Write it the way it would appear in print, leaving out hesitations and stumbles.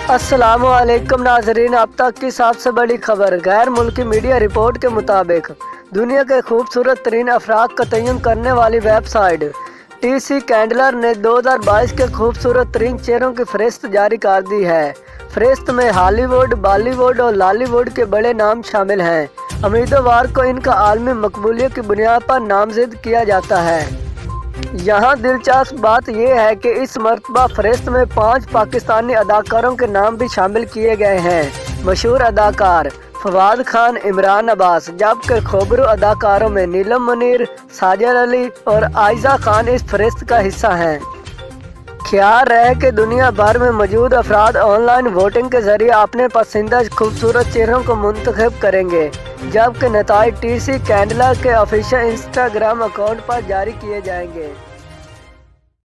अस्सलामुअलैकुम नाजरीन, अब तक की सबसे बड़ी खबर। गैर मुल्की मीडिया रिपोर्ट के मुताबिक दुनिया के खूबसूरत तरीन अफराद का तयन करने वाली वेबसाइट टीसी कैंडलर ने 2022 के खूबसूरत तरीन चेहरों की फहरिस्त जारी कर दी है। फहरिस्त में हॉलीवुड, बॉलीवुड और लॉलीवुड के बड़े नाम शामिल हैं। उम्मीदवार को इनका आलमी मकबूलियत की बुनियाद पर नामजद किया जाता है। यहाँ दिलचस्प बात यह है कि इस मरतबा फहरिस्त में 5 पाकिस्तानी अदाकारों के नाम भी शामिल किए गए हैं। मशहूर अदाकार फवाद खान, इमरान अब्बास, जबकि खबरू अदाकारों में नीलम मुनीर, साजिद अली और आयजा खान इस फहरिस्त का हिस्सा हैं। ख्याल रहे कि दुनिया भर में मौजूद अफराद ऑनलाइन वोटिंग के जरिए अपने पसंदीदा खूबसूरत चेहरों को मुंतखब करेंगे, जबकि नताइज टीसी कैंडलर के ऑफिशियल इंस्टाग्राम अकाउंट पर जारी किए जाएंगे।